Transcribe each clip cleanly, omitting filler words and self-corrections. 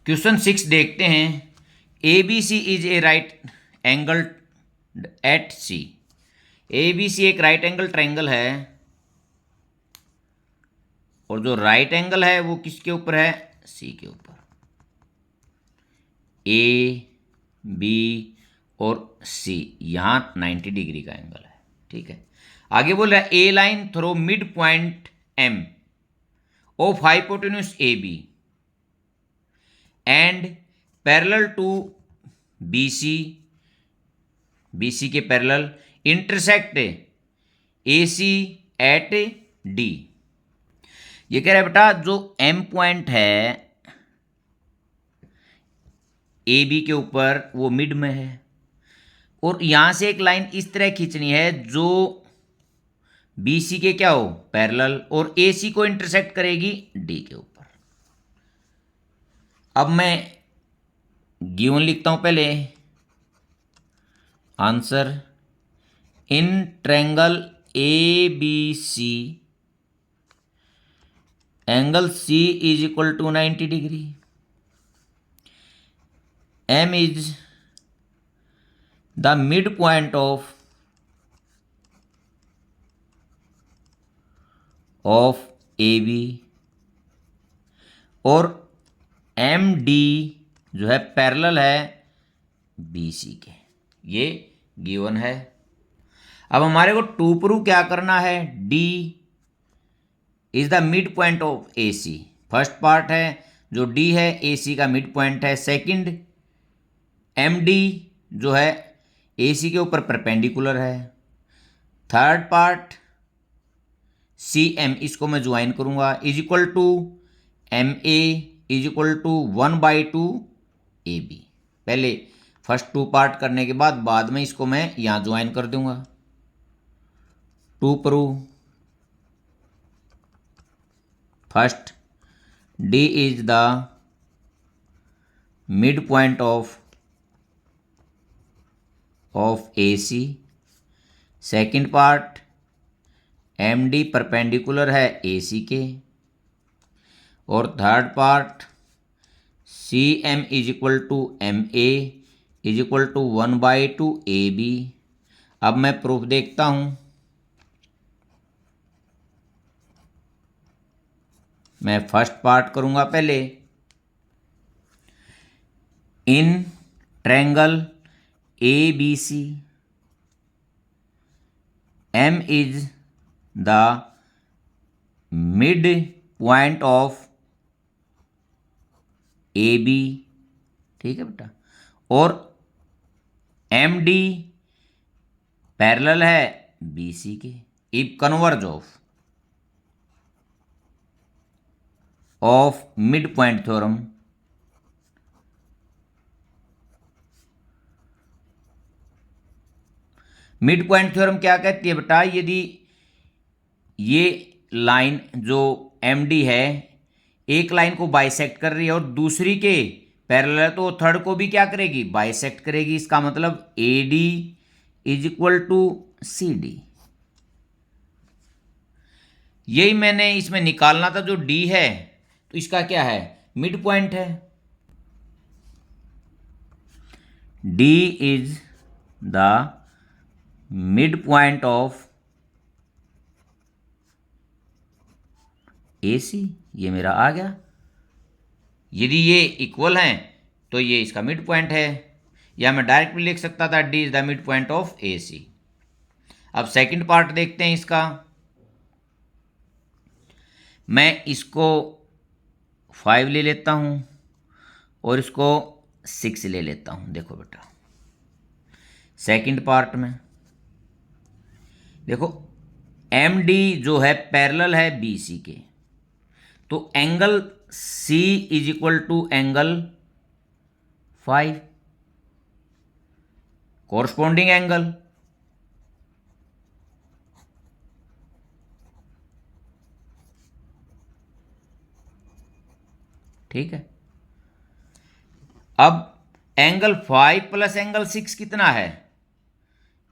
Question 6 देखते हैं। A B C is a right angle at C. A B C एक right angle triangle है और जो राइट एंगल है वो किसके ऊपर है? सी के ऊपर। ए बी और सी यहां 90 डिग्री का एंगल है। ठीक है, आगे बोल रहा है A line through midpoint M of hypotenuse A B and parallel to B C के parallel intersect A C at D. ये कह रहा है बेटा जो एम पॉइंट है ए बी के ऊपर वो मिड में है और यहां से एक लाइन इस तरह खींचनी है जो बी सी के क्या हो? पैरेलल, और ए सी को इंटरसेक्ट करेगी डी के ऊपर। अब मैं गिवन लिखता हूं पहले। Answer in triangle A B C angle C is equal to 90 degree. M is the mid point of A B और एम डी जो है पैरेलल है बी सी के। ये गिवन है। अब हमारे को टू प्रूव क्या करना है? D is the mid point of A C. First part है जो डी है ए सी का मिड पॉइंट है। सेकंड एम डी जो है ए सी के ऊपर परपेंडिकुलर है। थर्ड पार्ट सी एम, इसको मैं ज्वाइन करूंगा, is equal to M A is equal to 1/2 A B. पहले फर्स्ट टू पार्ट करने के बाद में इसको मैं यहां ज्वाइन कर दूंगा। To prove first D is the mid point of A C. Second part M D perpendicular है ए सी के। और third part C M is equal to M A is equal to 1/2 A B. अब मैं proof देखता हूं। मैं first part करूंगा पहले। In triangle A B C M is the mid point of A B. ठीक है बेटा, और एम डी पैरेलल है बी सी के। If converse of mid point theorem mid point theorem क्या कहती है बेटा? यदि ये लाइन जो एम डी है एक लाइन को बाइसेक्ट कर रही है और दूसरी के पैरेलल है तो थर्ड को भी क्या करेगी? बाइसेक्ट करेगी। इसका मतलब A D is equal to C D. यही मैंने इसमें निकालना था। जो डी है तो इसका क्या है? मिड पॉइंट है। D is the mid point of A C. ये मेरा आ गया। यदि ये इक्वल हैं तो ये इसका मिड पॉइंट है, या मैं डायरेक्ट भी लिख सकता था D is the mid point of A C. अब सेकंड पार्ट देखते हैं इसका। मैं इसको 5 ले लेता हूं और इसको 6 ले लेता हूं। देखो बेटा सेकंड पार्ट में देखो एम डी जो है पैरेलल है बी सी के, तो angle C is equal to angle 5 corresponding angle. ठीक है, अब एंगल 5 प्लस एंगल 6 कितना है?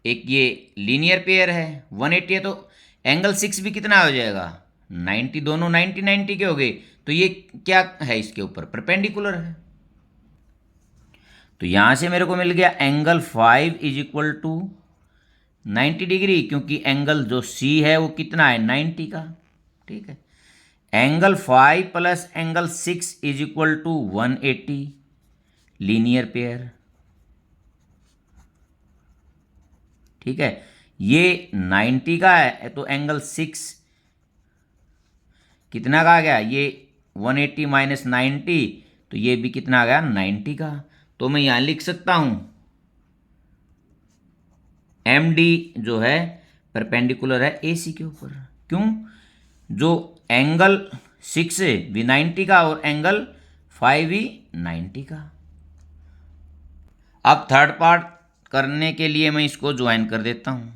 एक ये लीनियर पेयर है 180 है, तो एंगल 6 भी कितना हो जाएगा? 90। दोनों 90 90 के हो गए, तो ये क्या है? इसके ऊपर परपेंडिकुलर है। तो यहाँ से मेरे को मिल गया angle 5 is equal to 90 degree, क्योंकि एंगल जो सी है वो कितना है 90 का। ठीक है, angle 5 plus angle 6 is equal to 180, linear pair. ठीक है, ये 90 का है तो एंगल 6 कितना का आ गया, ये 180 माइनस 90, तो ये भी कितना आ गया 90 का। तो मैं यहां लिख सकता हूं एम डी जो है परपेंडिकुलर है ए सी के ऊपर। क्यों, जो एंगल 6 है भी 90 का और एंगल 5 भी 90 का। अब थर्ड पार्ट करने के लिए मैं इसको ज्वाइन कर देता हूं।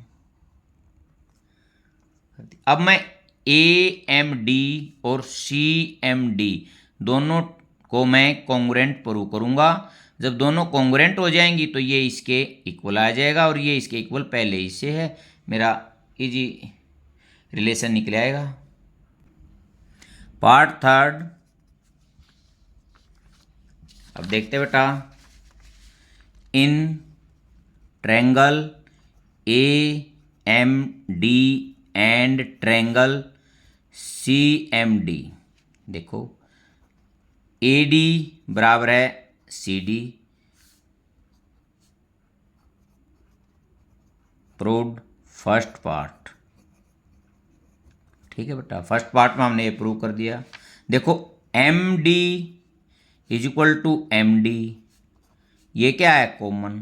अब मैं ए एम डी और सी एम डी दोनों को मैं कॉन्ग्रुएंट प्रूव करूंगा। जब दोनों कॉन्ग्रुएंट हो जाएंगी तो ये इसके इक्वल आ जाएगा और ये इसके इक्वल पहले ही से है, मेरा इजी रिलेशन निकल आएगा। पार्ट थर्ड, अब देखते बेटा, in triangle A M D and triangle C M D, देखो ए डी बराबर है C D, proved first part. ठीक है बेटा, फर्स्ट पार्ट में हमने ये प्रूव कर दिया। देखो M D is equal to M D, ये क्या है कॉमन।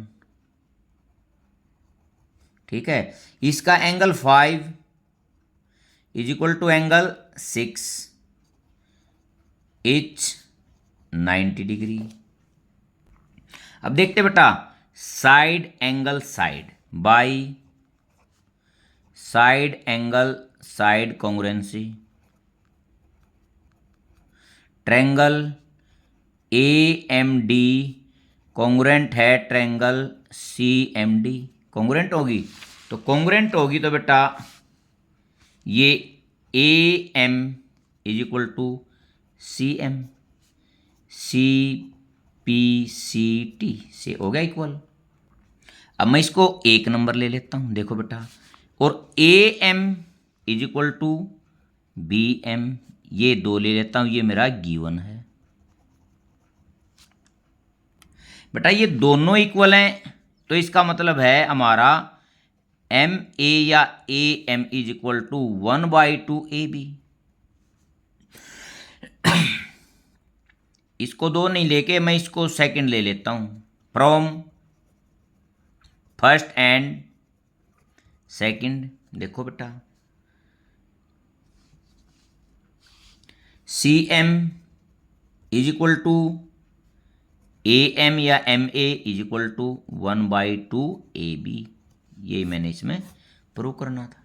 ठीक है, इसका angle 5 is equal to angle 6 each 90 degree. अब देखते बेटा, side angle side by side angle side congruency, triangle A M D congruent है triangle C M D. Congruent होगी तो बेटा ये A M is equal to C M, C P C T से हो गया इक्वल। अब मैं इसको एक नंबर ले लेता हूं, देखो बेटा, और A M is equal to B M, ये दो ले लेता हूं, ये मेरा गिवन है। बेटा ये दोनों इक्वल हैं तो इसका मतलब है हमारा एम ए या A M is equal to 1/2 A B. इसको दो नहीं लेके मैं इसको सेकंड ले लेता हूं, फ्रॉम फर्स्ट एंड सेकंड। देखो बेटा C M is equal to A M या M A is equal to 1/2 A B, ये मैंने इसमें प्रूव करना था।